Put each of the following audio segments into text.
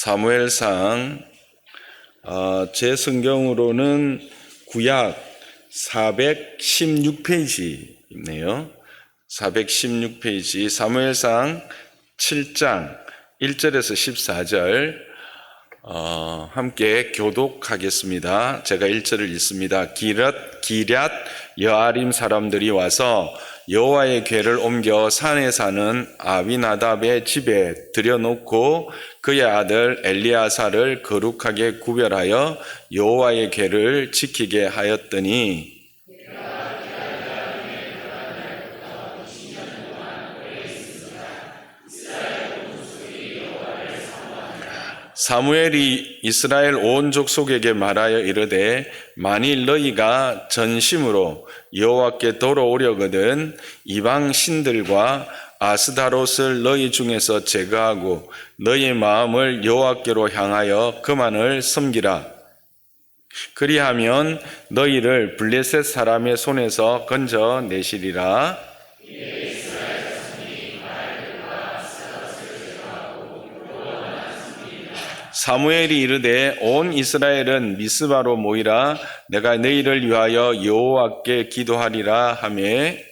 사무엘상 제 성경으로는 구약 416페이지네요. 416페이지 사무엘상 7장 1절에서 14절 함께 교독하겠습니다. 제가 1절을 읽습니다. 기럇 여아림 사람들이 와서 여호와의 궤를 옮겨 산에 사는 아비나답의 집에 들여놓고 그의 아들 엘리아사를 거룩하게 구별하여 여호와의 궤를 지키게 하였더니 사무엘이 이스라엘 온 족속에게 말하여 이르되 만일 너희가 전심으로 여호와께 돌아오려거든 이방 신들과 아스다롯을 너희 중에서 제거하고 너희의 마음을 여호와께로 향하여 그만을 섬기라. 그리하면 너희를 블레셋 사람의 손에서 건져내시리라. 사무엘이 이르되 온 이스라엘은 미스바로 모이라. 내가 너희를 위하여 여호와께 기도하리라 하매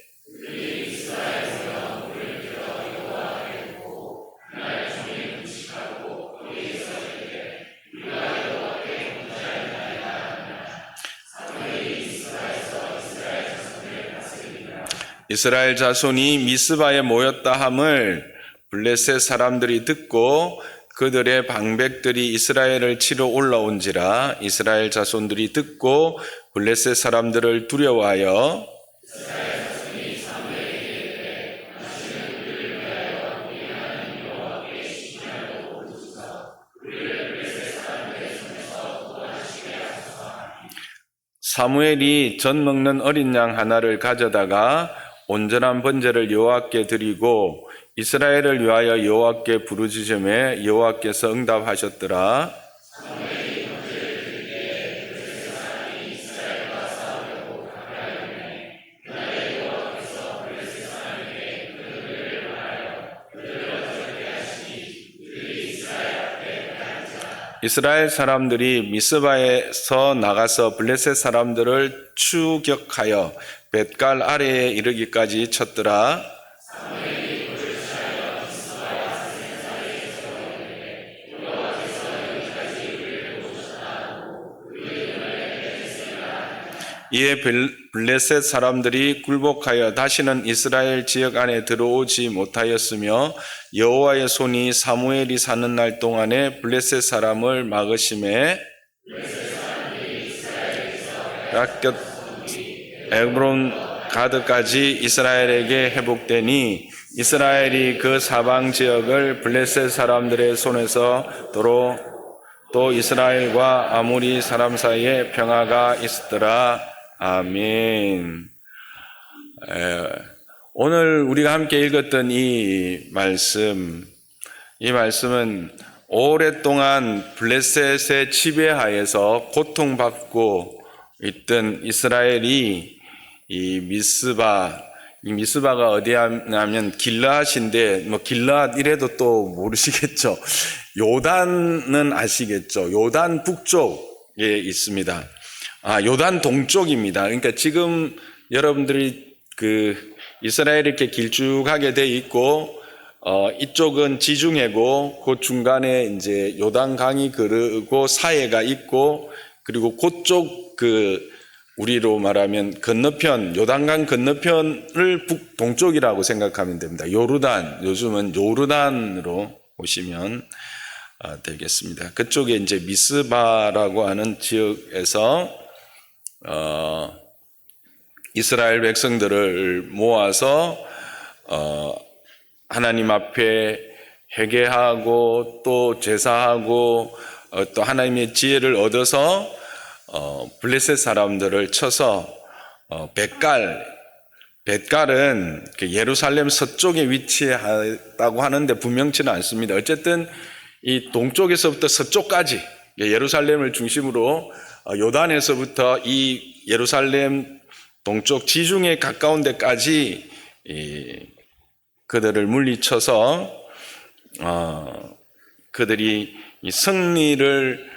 이스라엘 자손이 미스바에 모였다 함을 블레셋 사람들이 듣고 그들의 방백들이 이스라엘을 치러 올라온지라. 이스라엘 자손들이 듣고 블레셋 사람들을 두려워하여 사무엘이 젖 먹는 어린 양 하나를 가져다가 온전한 번제를 여호와께 드리고 이스라엘을 위하여 여호와께 부르짖음에 여호와께서 응답하셨더라. 이스라엘 사람들이 미스바에서 나가서 블레셋 사람들을 추격하여 벳갈 아래에 이르기까지 쳤더라. 이에 블레셋 사람들이 굴복하여 다시는 이스라엘 지역 안에 들어오지 못하였으며 여호와의 손이 사무엘이 사는 날 동안에 블레셋 사람을 막으심에 라켓 에브론 가드까지 이스라엘에게 회복되니 이스라엘이 그 사방 지역을 블레셋 사람들의 손에서 또 이스라엘과 아모리 사람 사이에 평화가 있었더라. 아멘. 오늘 우리가 함께 읽었던 이 말씀은 오랫동안 블레셋의 지배하에서 고통받고 있던 이스라엘이 이 미스바가 어디냐면 길르앗인데 길르앗 이래도 또 모르시겠죠. 요단은 아시겠죠. 요단 북쪽에 있습니다. 요단 동쪽입니다. 그러니까 지금 여러분들이 이스라엘이 이렇게 길쭉하게 돼 있고, 이쪽은 지중해고, 그 중간에 이제 요단강이 흐르고 사해가 있고, 그리고 그쪽 우리로 말하면 건너편, 요단강 건너편을 북동쪽이라고 생각하면 됩니다. 요즘은 요르단으로 보시면 되겠습니다. 그쪽에 이제 미스바라고 하는 지역에서 이스라엘 백성들을 모아서 하나님 앞에 회개하고 또 제사하고 또 하나님의 지혜를 얻어서 블레셋 사람들을 쳐서 벳갈은 예루살렘 서쪽에 위치했다고 하는데 분명치는 않습니다. 어쨌든 이 동쪽에서부터 서쪽까지 예루살렘을 중심으로 요단에서부터 이 예루살렘 동쪽 지중해 가까운 데까지 그들을 물리쳐서 그들이 이 승리를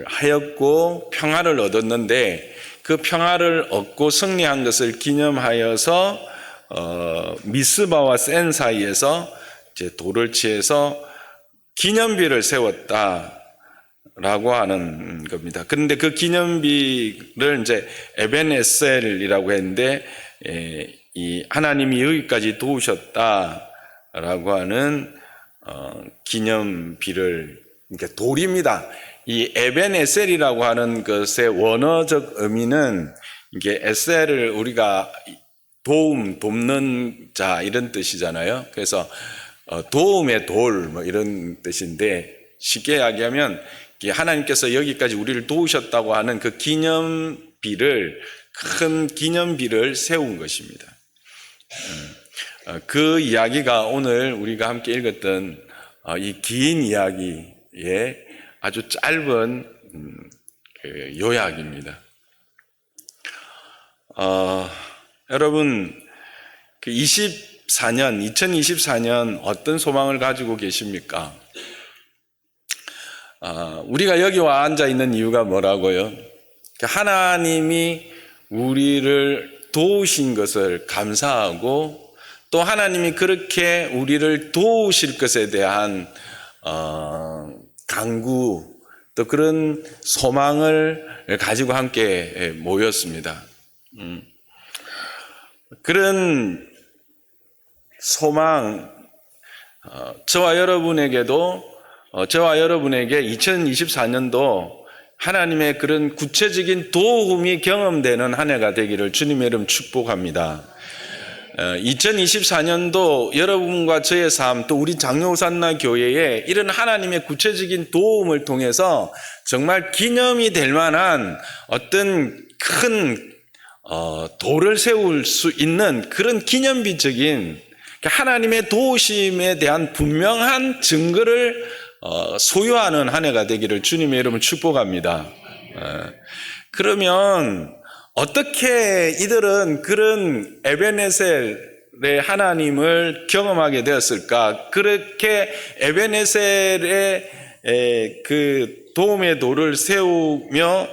하였고 평화를 얻었는데 그 평화를 얻고 승리한 것을 기념하여서 미스바와 센 사이에서 이제 돌을 치해서 기념비를 세웠다라고 하는 겁니다. 그런데 그 기념비를 이제 에벤에셀이라고 했는데 이 하나님이 여기까지 도우셨다라고 하는 기념비를, 그러니까 돌입니다. 이 에벤에셀이라고 하는 것의 원어적 의미는 이게 에셀을 우리가 돕는 자 이런 뜻이잖아요. 그래서 도움의 돌 뭐 이런 뜻인데 쉽게 이야기하면 하나님께서 여기까지 우리를 도우셨다고 하는 그 기념비를, 큰 기념비를 세운 것입니다. 그 이야기가 오늘 우리가 함께 읽었던 이 긴 이야기의 아주 짧은 요약입니다. 여러분, 2024년 어떤 소망을 가지고 계십니까? 우리가 여기 와 앉아 있는 이유가 뭐라고요? 하나님이 우리를 도우신 것을 감사하고 또 하나님이 그렇게 우리를 도우실 것에 대한 간구, 또 그런 소망을 가지고 함께 모였습니다. 그런 소망, 저와 여러분에게 2024년도 하나님의 그런 구체적인 도움이 경험되는 한 해가 되기를 주님의 이름 축복합니다. 2024년도 여러분과 저의 삶, 또 우리 장로산나 교회에 이런 하나님의 구체적인 도움을 통해서 정말 기념이 될 만한 어떤 큰 돌을 세울 수 있는 그런 기념비적인 하나님의 도우심에 대한 분명한 증거를 소유하는 한 해가 되기를 주님의 이름을 축복합니다. 그러면 어떻게 이들은 그런 에벤에셀의 하나님을 경험하게 되었을까? 그렇게 에벤에셀의 그 도움의 돌을 세우며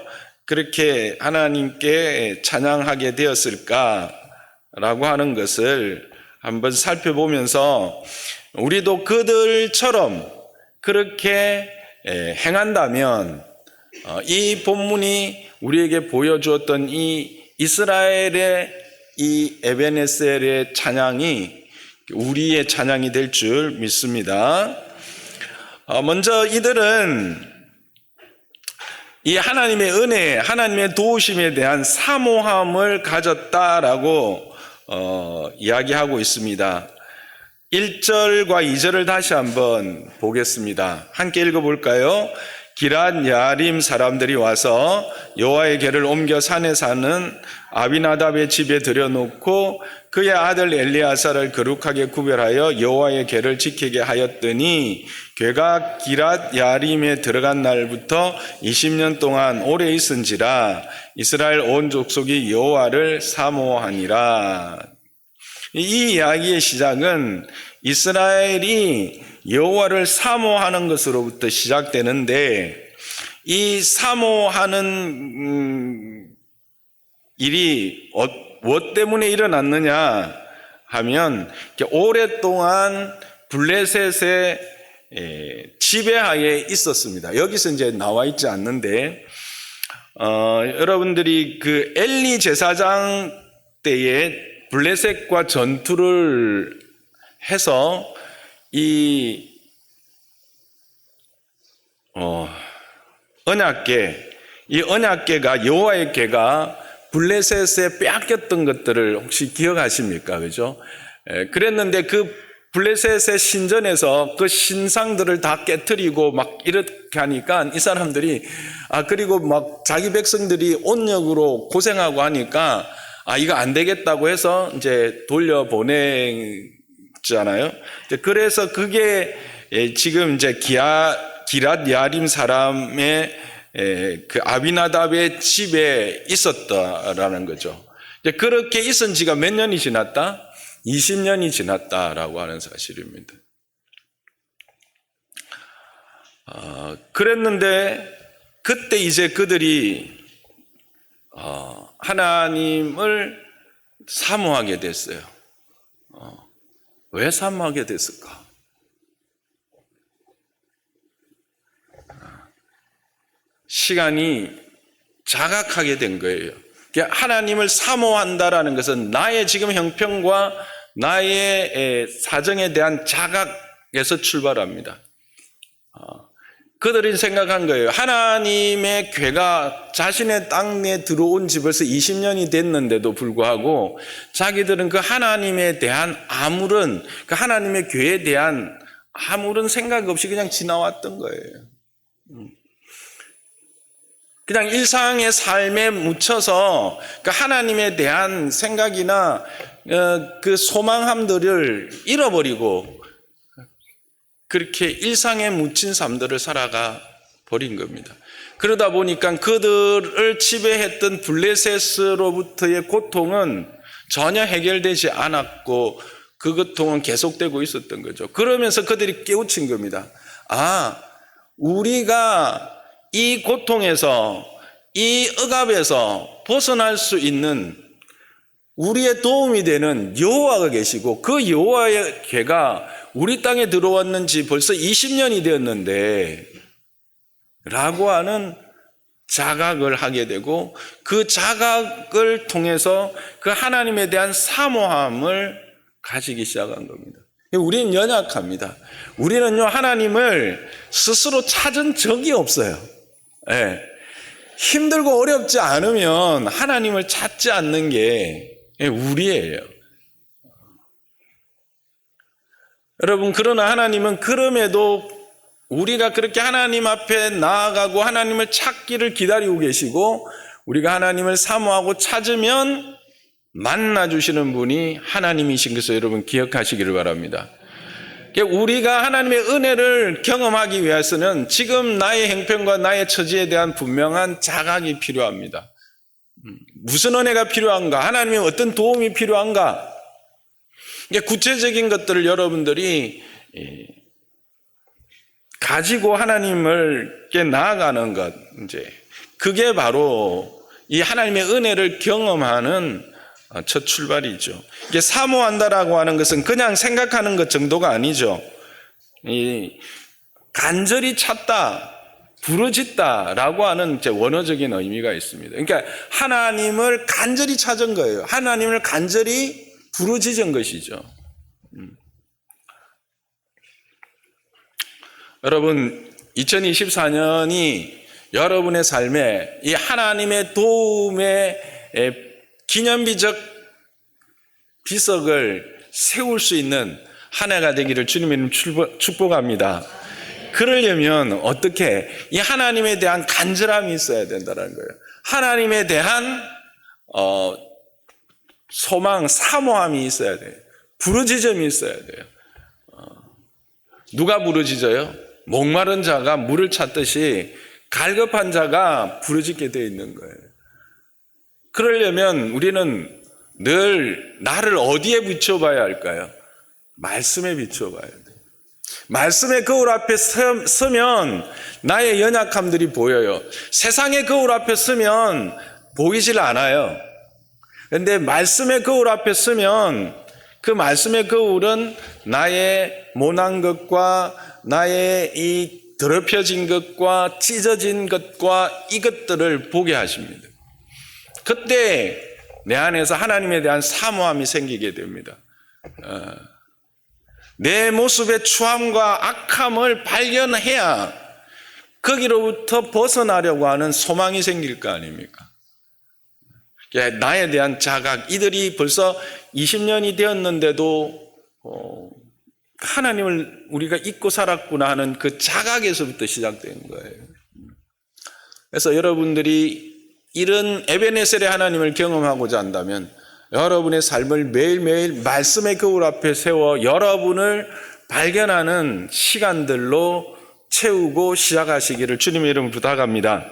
그렇게 하나님께 찬양하게 되었을까라고 하는 것을 한번 살펴보면서 우리도 그들처럼 그렇게 행한다면 이 본문이 우리에게 보여주었던 이 이스라엘의 이 에벤에셀의 찬양이 우리의 찬양이 될 줄 믿습니다. 먼저 이들은 이 하나님의 은혜, 하나님의 도우심에 대한 사모함을 가졌다라고 이야기하고 있습니다. 1절과 2절을 다시 한번 보겠습니다. 함께 읽어볼까요? 기랏 야림 사람들이 와서 여호와의 궤를 옮겨 산에 사는 아비나답의 집에 들여놓고 그의 아들 엘리아사를 거룩하게 구별하여 여호와의 궤를 지키게 하였더니 궤가 기랏 야림에 들어간 날부터 20년 동안 오래 있은지라 이스라엘 온 족속이 여호와를 사모하니라. 이 이야기의 시작은 이스라엘이 여호와를 사모하는 것으로부터 시작되는데 이 사모하는 일이 무엇 때문에 일어났느냐 하면 오랫동안 블레셋의 지배하에 있었습니다. 여기서 이제 나와 있지 않는데 여러분들이 그 엘리 제사장 때에 블레셋과 전투를 해서 이 언약궤가 여호와의 궤가 블레셋에 빼앗겼던 것들을 혹시 기억하십니까? 그죠? 그랬는데 그 블레셋의 신전에서 그 신상들을 다 깨트리고 막 이렇게 하니까 이 사람들이 그리고 막 자기 백성들이 온역으로 고생하고 하니까 이거 안 되겠다고 해서 이제 돌려보냈잖아요. 그래서 그게 지금 이제 기랏 야림 사람의 그 아비나답의 집에 있었다라는 거죠. 그렇게 있은 지가 몇 년이 지났다? 20년이 지났다라고 하는 사실입니다. 그랬는데 그때 이제 그들이 하나님을 사모하게 됐어요. 왜 사모하게 됐을까? 시간이 자각하게 된 거예요. 하나님을 사모한다라는 것은 나의 지금 형편과 나의 사정에 대한 자각에서 출발합니다. 그들이 생각한 거예요. 하나님의 괴가 자신의 땅에 들어온 지 벌써 20년이 됐는데도 불구하고 자기들은 그 하나님에 대한 그 하나님의 괴에 대한 아무런 생각 없이 그냥 지나왔던 거예요. 그냥 일상의 삶에 묻혀서 그 하나님에 대한 생각이나 그 소망함들을 잃어버리고 그렇게 일상에 묻힌 삶들을 살아가 버린 겁니다. 그러다 보니까 그들을 지배했던 블레셋으로부터의 고통은 전혀 해결되지 않았고 그 고통은 계속되고 있었던 거죠. 그러면서 그들이 깨우친 겁니다. 우리가 이 고통에서, 이 억압에서 벗어날 수 있는 우리의 도움이 되는 여호와가 계시고 그 여호와의 괴가 우리 땅에 들어왔는지 벌써 20년이 되었는데 라고 하는 자각을 하게 되고 그 자각을 통해서 그 하나님에 대한 사모함을 가지기 시작한 겁니다. 우리는 연약합니다. 우리는요, 하나님을 스스로 찾은 적이 없어요. 힘들고 어렵지 않으면 하나님을 찾지 않는 게 우리예요. 여러분, 그러나 하나님은 그럼에도 우리가 그렇게 하나님 앞에 나아가고 하나님을 찾기를 기다리고 계시고 우리가 하나님을 사모하고 찾으면 만나주시는 분이 하나님이신 것을 여러분 기억하시기를 바랍니다. 우리가 하나님의 은혜를 경험하기 위해서는 지금 나의 형편과 나의 처지에 대한 분명한 자각이 필요합니다. 무슨 은혜가 필요한가? 하나님의 어떤 도움이 필요한가? 구체적인 것들을 여러분들이 가지고 하나님을께 나아가는 것, 그게 바로 이 하나님의 은혜를 경험하는 첫 출발이죠. 이게 사모한다라고 하는 것은 그냥 생각하는 것 정도가 아니죠. 간절히 찾다, 부르짖다라고 하는 원어적인 의미가 있습니다. 그러니까 하나님을 간절히 찾은 거예요. 하나님을 간절히 부르짖은 것이죠. 여러분, 2024년이 여러분의 삶에 이 하나님의 도움의 기념비적 비석을 세울 수 있는 한 해가 되기를 주님의 이름으로 축복합니다. 그러려면 어떻게? 이 하나님에 대한 간절함이 있어야 된다는 거예요. 하나님에 대한 소망, 사모함이 있어야 돼요. 부르짖음이 있어야 돼요. 누가 부르짖어요? 목마른 자가 물을 찾듯이 갈급한 자가 부르짖게 되어 있는 거예요. 그러려면 우리는 늘 나를 어디에 비춰봐야 할까요? 말씀에 비춰봐야 돼요. 말씀의 거울 앞에 서면 나의 연약함들이 보여요. 세상의 거울 앞에 서면 보이질 않아요. 그런데 말씀의 거울 앞에 서면 그 말씀의 거울은 나의 모난 것과 나의 이 더럽혀진 것과 찢어진 것과 이것들을 보게 하십니다. 그때 내 안에서 하나님에 대한 사모함이 생기게 됩니다. 내 모습의 추함과 악함을 발견해야 거기로부터 벗어나려고 하는 소망이 생길 거 아닙니까? 나에 대한 자각, 이들이 벌써 20년이 되었는데도 하나님을 우리가 잊고 살았구나 하는 그 자각에서부터 시작된 거예요. 그래서 여러분들이 이런 에베네셀의 하나님을 경험하고자 한다면 여러분의 삶을 매일매일 말씀의 거울 앞에 세워 여러분을 발견하는 시간들로 채우고 시작하시기를 주님의 이름으로 부탁합니다.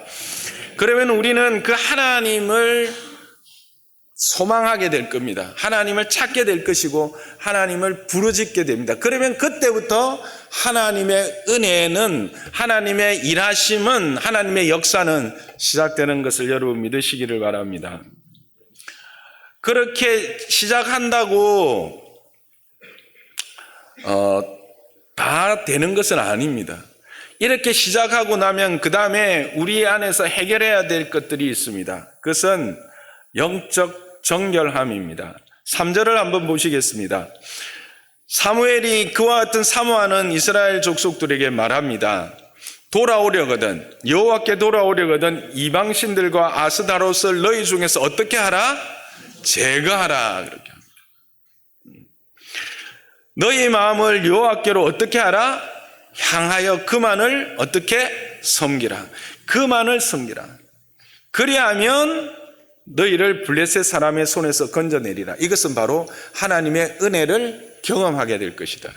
그러면 우리는 그 하나님을 소망하게 될 겁니다. 하나님을 찾게 될 것이고 하나님을 부르짖게 됩니다. 그러면 그때부터 하나님의 은혜는, 하나님의 일하심은, 하나님의 역사는 시작되는 것을 여러분 믿으시기를 바랍니다. 그렇게 시작한다고 다 되는 것은 아닙니다. 이렇게 시작하고 나면 그 다음에 우리 안에서 해결해야 될 것들이 있습니다. 그것은 영적 정결함입니다. 3절을 한번 보시겠습니다. 사무엘이 그와 같은 사모하는 이스라엘 족속들에게 말합니다. 돌아오려거든, 여호와께 돌아오려거든 이방신들과 아스다롯을 너희 중에서 어떻게 하라? 제거하라. 그렇게 합니다. 너희 마음을 여호와께로 어떻게 하라? 향하여 그만을 어떻게? 섬기라. 그만을 섬기라. 그리하면 너희를 블레셋 사람의 손에서 건져내리라. 이것은 바로 하나님의 은혜를 경험하게 될 것이다.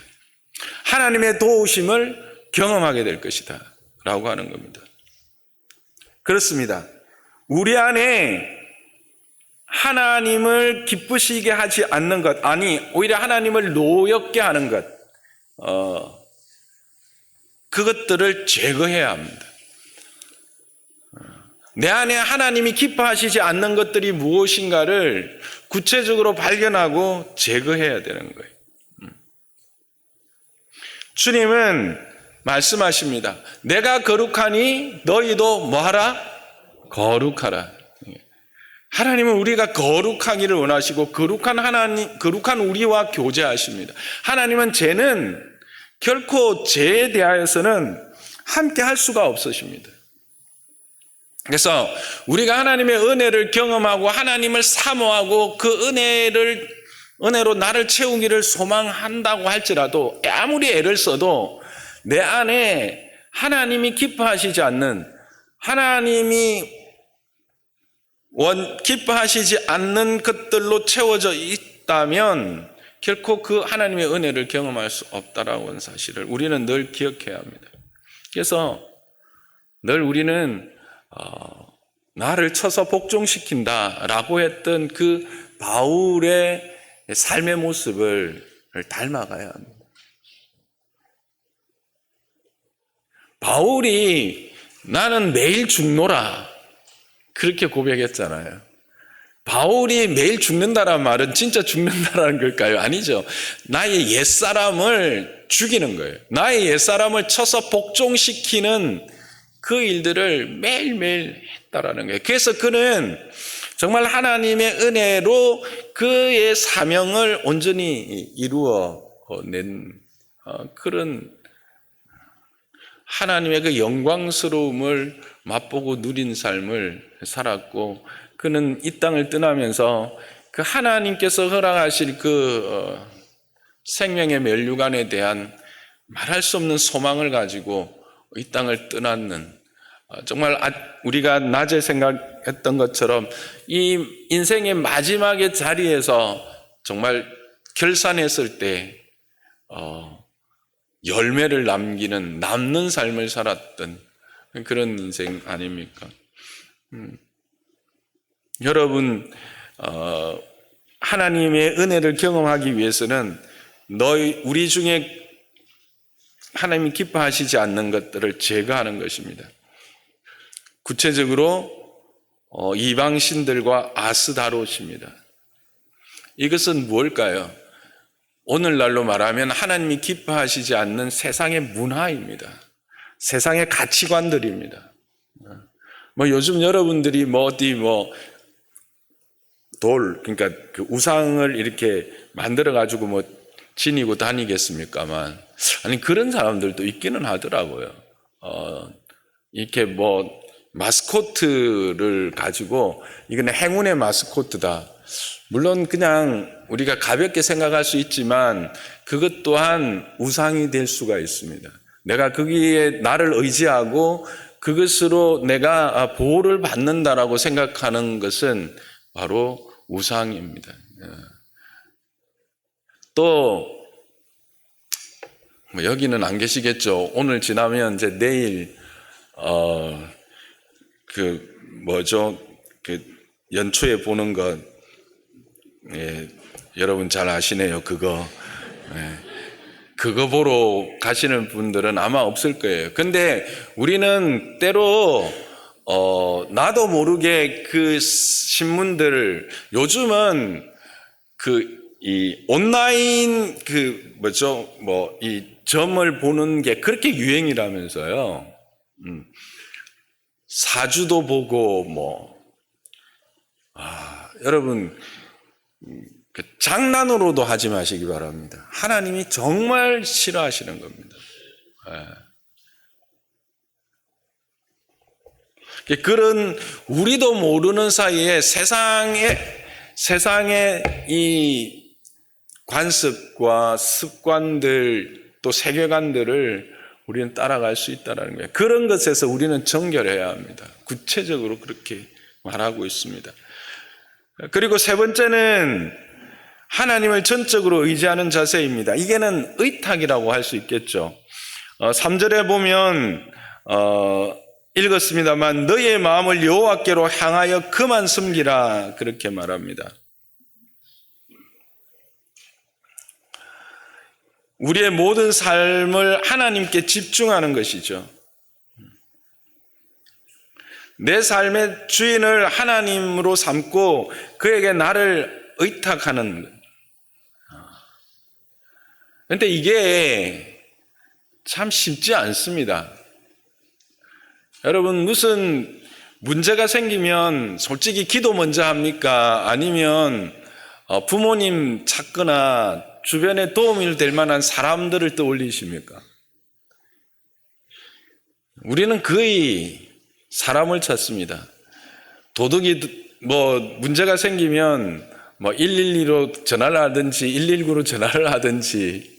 하나님의 도우심을 경험하게 될 것이다 라고 하는 겁니다. 그렇습니다. 우리 안에 하나님을 기쁘시게 하지 않는 것, 아니 오히려 하나님을 노엽게 하는 것, 그것들을 제거해야 합니다. 내 안에 하나님이 기뻐하시지 않는 것들이 무엇인가를 구체적으로 발견하고 제거해야 되는 거예요. 주님은 말씀하십니다. 내가 거룩하니 너희도 뭐하라? 거룩하라. 하나님은 우리가 거룩하기를 원하시고 거룩한 우리와 교제하십니다. 하나님은 죄는 결코 죄에 대하여서는 함께 할 수가 없으십니다. 그래서 우리가 하나님의 은혜를 경험하고 하나님을 사모하고 그 은혜로 나를 채우기를 소망한다고 할지라도 아무리 애를 써도 내 안에 하나님이 기뻐하시지 않는, 하나님이 기뻐하시지 않는 것들로 채워져 있다면 결코 그 하나님의 은혜를 경험할 수 없다라고 하는 사실을 우리는 늘 기억해야 합니다. 그래서 늘 우리는 나를 쳐서 복종시킨다라고 했던 그 바울의 삶의 모습을 닮아가야 합니다. 바울이 나는 매일 죽노라 그렇게 고백했잖아요. 바울이 매일 죽는다라는 말은 진짜 죽는다라는 걸까요? 아니죠. 나의 옛사람을 죽이는 거예요. 나의 옛사람을 쳐서 복종시키는 그 일들을 매일매일 했다라는 거예요. 그래서 그는 정말 하나님의 은혜로 그의 사명을 온전히 이루어낸 그런 하나님의 그 영광스러움을 맛보고 누린 삶을 살았고, 그는 이 땅을 떠나면서 그 하나님께서 허락하실 그 생명의 면류관에 대한 말할 수 없는 소망을 가지고 이 땅을 떠났는, 정말 우리가 낮에 생각했던 것처럼 이 인생의 마지막의 자리에서 정말 결산했을 때 열매를 남는 삶을 살았던 그런 인생 아닙니까? 여러분, 하나님의 은혜를 경험하기 위해서는 우리 중에 하나님이 기뻐하시지 않는 것들을 제거하는 것입니다. 구체적으로 이방신들과 아스다롯입니다. 이것은 무엇일까요? 오늘날로 말하면 하나님이 기뻐하시지 않는 세상의 문화입니다. 세상의 가치관들입니다. 요즘 여러분들이 그러니까 그 우상을 이렇게 만들어가지고 지니고 다니겠습니까만, 아니, 그런 사람들도 있기는 하더라고요. 이렇게 마스코트를 가지고, 이거는 행운의 마스코트다. 물론 그냥 우리가 가볍게 생각할 수 있지만 그것 또한 우상이 될 수가 있습니다. 내가 거기에 나를 의지하고 그것으로 내가 보호를 받는다라고 생각하는 것은 바로 우상입니다. 또 여기는 안 계시겠죠. 오늘 지나면 이제 내일 연초에 보는 것, 예, 여러분 잘 아시네요. 그거. 예, 그거 보러 가시는 분들은 아마 없을 거예요. 근데 우리는 때로 나도 모르게 그 신문들, 요즘은 이 온라인 이 점을 보는 게 그렇게 유행이라면서요. 사주도 보고 여러분 장난으로도 하지 마시기 바랍니다. 하나님이 정말 싫어하시는 겁니다. 그런 우리도 모르는 사이에 세상의 이 관습과 습관들 또 세계관들을 우리는 따라갈 수 있다는 거예요. 그런 것에서 우리는 정결해야 합니다. 구체적으로 그렇게 말하고 있습니다. 그리고 세 번째는 하나님을 전적으로 의지하는 자세입니다. 이게는 의탁이라고 할 수 있겠죠. 3절에 보면 읽었습니다만 너희의 마음을 여호와께로 향하여 그만 섬기라 그렇게 말합니다. 우리의 모든 삶을 하나님께 집중하는 것이죠. 내 삶의 주인을 하나님으로 삼고 그에게 나를 의탁하는 것. 그런데 이게 참 쉽지 않습니다. 여러분 무슨 문제가 생기면 솔직히 기도 먼저 합니까? 아니면 부모님 찾거나 주변에 도움이 될 만한 사람들을 떠올리십니까? 우리는 거의 사람을 찾습니다. 도둑이 문제가 생기면 112로 전화를 하든지 119로 전화를 하든지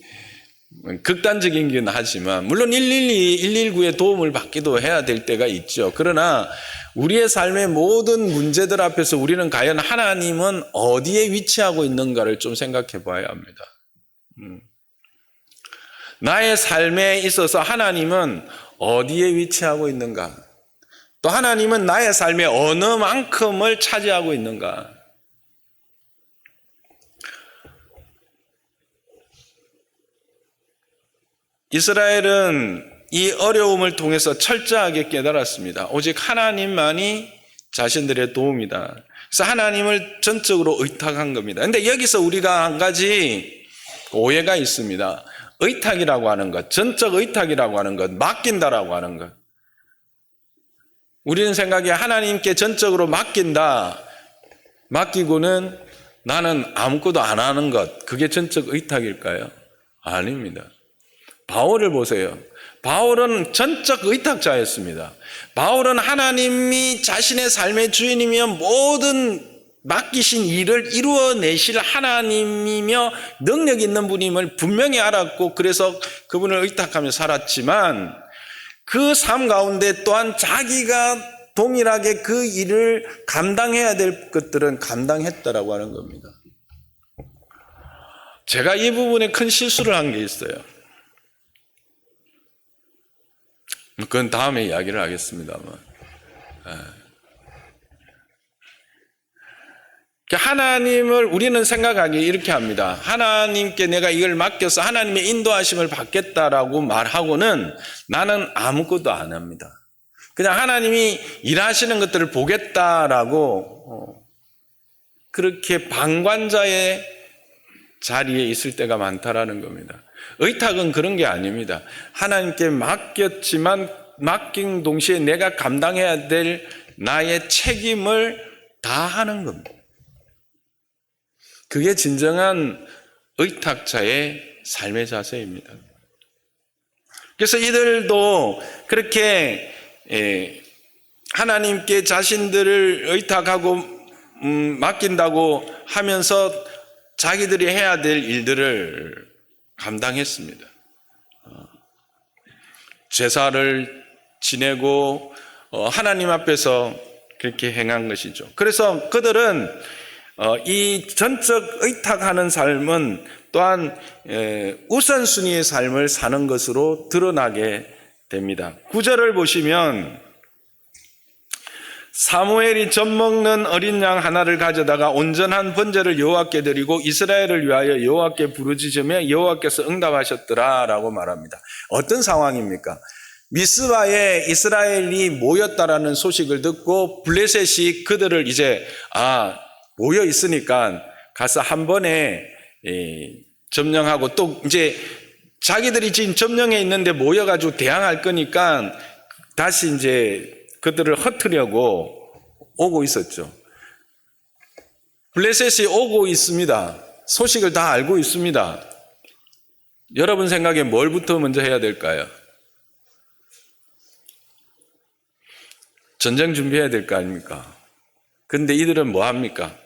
극단적이긴 하지만 물론 112, 119의 도움을 받기도 해야 될 때가 있죠. 그러나 우리의 삶의 모든 문제들 앞에서 우리는 과연 하나님은 어디에 위치하고 있는가를 좀 생각해 봐야 합니다. 나의 삶에 있어서 하나님은 어디에 위치하고 있는가? 또 하나님은 나의 삶의 어느 만큼을 차지하고 있는가? 이스라엘은 이 어려움을 통해서 철저하게 깨달았습니다. 오직 하나님만이 자신들의 도움이다. 그래서 하나님을 전적으로 의탁한 겁니다. 그런데 여기서 우리가 한 가지 오해가 있습니다. 의탁이라고 하는 것, 전적 의탁이라고 하는 것, 맡긴다라고 하는 것. 우리는 생각에 하나님께 전적으로 맡긴다, 맡기고는 나는 아무것도 안 하는 것, 그게 전적 의탁일까요? 아닙니다. 바울을 보세요. 바울은 전적 의탁자였습니다. 바울은 하나님이 자신의 삶의 주인이며 모든 맡기신 일을 이루어내실 하나님이며 능력 있는 분임을 분명히 알았고 그래서 그분을 의탁하며 살았지만 그 삶 가운데 또한 자기가 동일하게 그 일을 감당해야 될 것들은 감당했다라고 하는 겁니다. 제가 이 부분에 큰 실수를 한 게 있어요. 그건 다음에 이야기를 하겠습니다만. 하나님을 우리는 생각하기 이렇게 합니다. 하나님께 내가 이걸 맡겨서 하나님의 인도하심을 받겠다라고 말하고는 나는 아무것도 안 합니다. 그냥 하나님이 일하시는 것들을 보겠다라고 그렇게 방관자의 자리에 있을 때가 많다라는 겁니다. 의탁은 그런 게 아닙니다. 하나님께 맡겼지만 맡긴 동시에 내가 감당해야 될 나의 책임을 다하는 겁니다. 그게 진정한 의탁자의 삶의 자세입니다. 그래서 이들도 그렇게 하나님께 자신들을 의탁하고 맡긴다고 하면서 자기들이 해야 될 일들을 감당했습니다. 제사를 지내고 하나님 앞에서 그렇게 행한 것이죠. 그래서 그들은 이 전적 의탁하는 삶은 또한 우선순위의 삶을 사는 것으로 드러나게 됩니다. 9절을 보시면 사무엘이 젖 먹는 어린 양 하나를 가져다가 온전한 번제를 여호와께 드리고 이스라엘을 위하여 여호와께 부르짖으며 여호와께서 응답하셨더라라고 말합니다. 어떤 상황입니까? 미스바에 이스라엘이 모였다라는 소식을 듣고 블레셋이 그들을 이제 모여 있으니까 가서 한 번에 점령하고 또 이제 자기들이 지금 점령해 있는데 모여가지고 대항할 거니까 다시 이제 그들을 흩으려고 오고 있었죠. 블레셋이 오고 있습니다. 소식을 다 알고 있습니다. 여러분 생각에 뭘부터 먼저 해야 될까요? 전쟁 준비해야 될 거 아닙니까? 근데 이들은 뭐 합니까?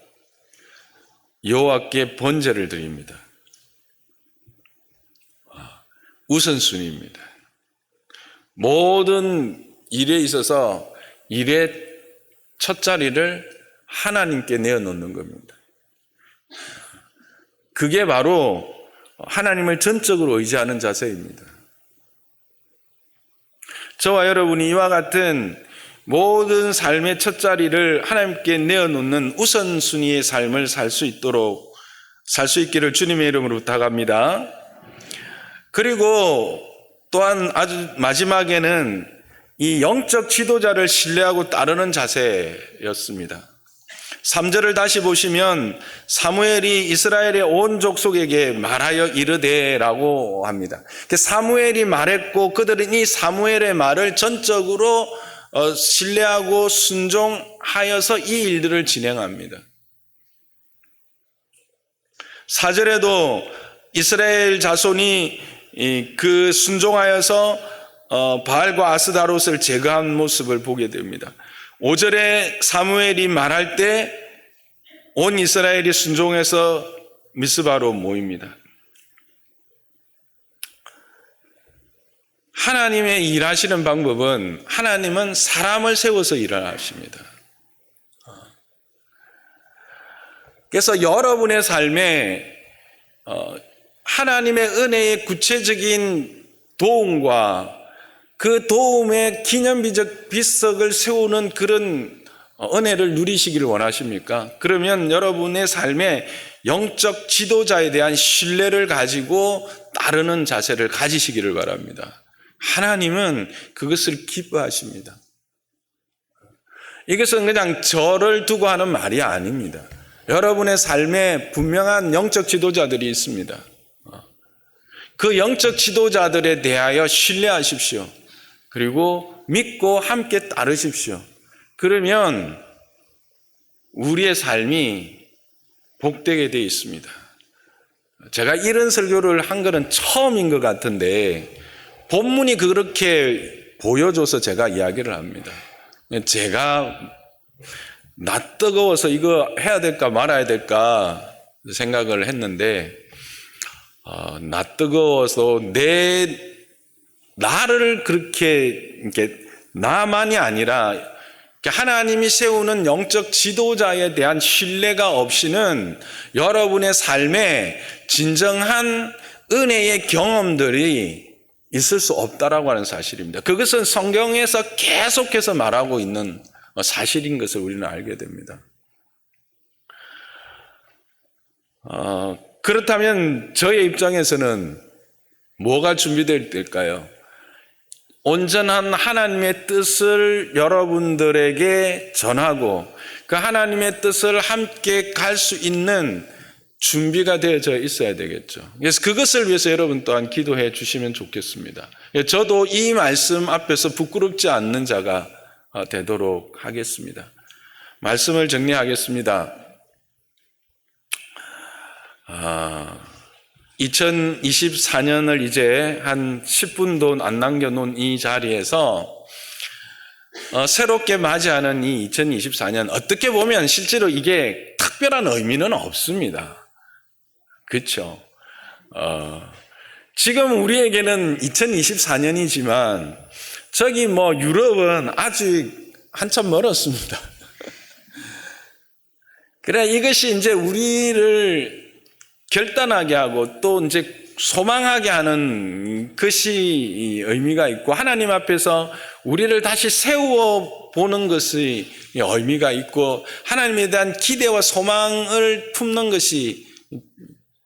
여호와께 번제를 드립니다. 우선순위입니다. 모든 일에 있어서 일의 첫 자리를 하나님께 내어놓는 겁니다. 그게 바로 하나님을 전적으로 의지하는 자세입니다. 저와 여러분이 이와 같은 모든 삶의 첫 자리를 하나님께 내어놓는 우선순위의 삶을 살 수 있기를 주님의 이름으로 부탁합니다. 그리고 또한 아주 마지막에는 이 영적 지도자를 신뢰하고 따르는 자세였습니다. 3절을 다시 보시면 사무엘이 이스라엘의 온 족속에게 말하여 이르되라고 합니다. 사무엘이 말했고 그들은 이 사무엘의 말을 전적으로 신뢰하고 순종하여서 이 일들을 진행합니다. 4절에도 이스라엘 자손이 그 순종하여서 바알과 아스다롯을 제거한 모습을 보게 됩니다. 5절에 사무엘이 말할 때 온 이스라엘이 순종해서 미스바로 모입니다. 하나님의 일하시는 방법은 하나님은 사람을 세워서 일을 하십니다. 그래서 여러분의 삶에 하나님의 은혜의 구체적인 도움과 그 도움의 기념비적 비석을 세우는 그런 은혜를 누리시기를 원하십니까? 그러면 여러분의 삶에 영적 지도자에 대한 신뢰를 가지고 따르는 자세를 가지시기를 바랍니다. 하나님은 그것을 기뻐하십니다. 이것은 그냥 저를 두고 하는 말이 아닙니다. 여러분의 삶에 분명한 영적 지도자들이 있습니다. 그 영적 지도자들에 대하여 신뢰하십시오. 그리고 믿고 함께 따르십시오. 그러면 우리의 삶이 복되게 되어 있습니다. 제가 이런 설교를 한 것은 처음인 것 같은데 본문이 그렇게 보여줘서 제가 이야기를 합니다. 제가 나 뜨거워서 이거 해야 될까 말아야 될까 생각을 했는데 나 뜨거워서 나를 그렇게 나만이 아니라 하나님이 세우는 영적 지도자에 대한 신뢰가 없이는 여러분의 삶에 진정한 은혜의 경험들이 있을 수 없다라고 하는 사실입니다. 그것은 성경에서 계속해서 말하고 있는 사실인 것을 우리는 알게 됩니다. 그렇다면 저의 입장에서는 뭐가 준비될까요? 온전한 하나님의 뜻을 여러분들에게 전하고 그 하나님의 뜻을 함께 갈 수 있는 준비가 되어져 있어야 되겠죠. 그래서 그것을 위해서 여러분 또한 기도해 주시면 좋겠습니다. 저도 이 말씀 앞에서 부끄럽지 않는 자가 되도록 하겠습니다. 말씀을 정리하겠습니다. 2024년을 이제 한 10분도 안 남겨놓은 이 자리에서 새롭게 맞이하는 이 2024년, 어떻게 보면 실제로 이게 특별한 의미는 없습니다. 그렇죠? 지금 우리에게는 2024년이지만 저기 유럽은 아직 한참 멀었습니다. 그래 이것이 이제 우리를 결단하게 하고 또 이제 소망하게 하는 것이 의미가 있고 하나님 앞에서 우리를 다시 세워 보는 것이 의미가 있고 하나님에 대한 기대와 소망을 품는 것이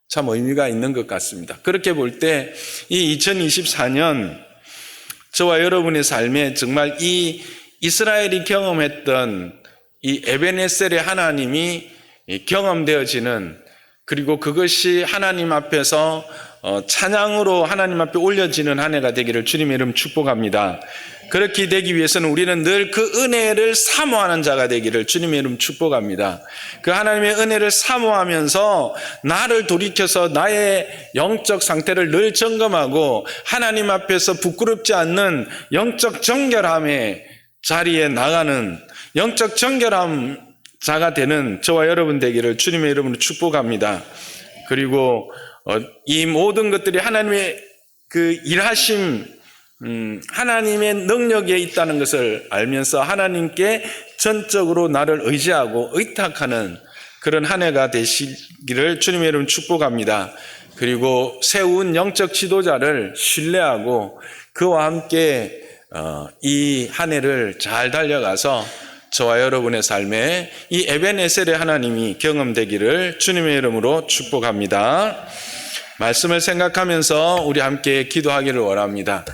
참 의미가 있는 것 같습니다. 그렇게 볼 때 이 2024년 저와 여러분의 삶에 정말 이 이스라엘이 경험했던 이 에베네셀의 하나님이 경험되어지는, 그리고 그것이 하나님 앞에서 찬양으로 하나님 앞에 올려지는 한 해가 되기를 주님의 이름 축복합니다. 그렇게 되기 위해서는 우리는 늘 그 은혜를 사모하는 자가 되기를 주님의 이름 축복합니다. 그 하나님의 은혜를 사모하면서 나를 돌이켜서 나의 영적 상태를 늘 점검하고 하나님 앞에서 부끄럽지 않는 영적 정결함의 자리에 나가는 영적 정결함 자가 되는 저와 여러분 되기를 주님의 이름으로 축복합니다. 그리고 이 모든 것들이 하나님의 그 일하심, 하나님의 능력에 있다는 것을 알면서 하나님께 전적으로 나를 의지하고 의탁하는 그런 한 해가 되시기를 주님의 이름 축복합니다. 그리고 세운 영적 지도자를 신뢰하고 그와 함께 이 한 해를 잘 달려가서 저와 여러분의 삶에 이 에베네셀의 하나님이 경험되기를 주님의 이름으로 축복합니다. 말씀을 생각하면서 우리 함께 기도하기를 원합니다.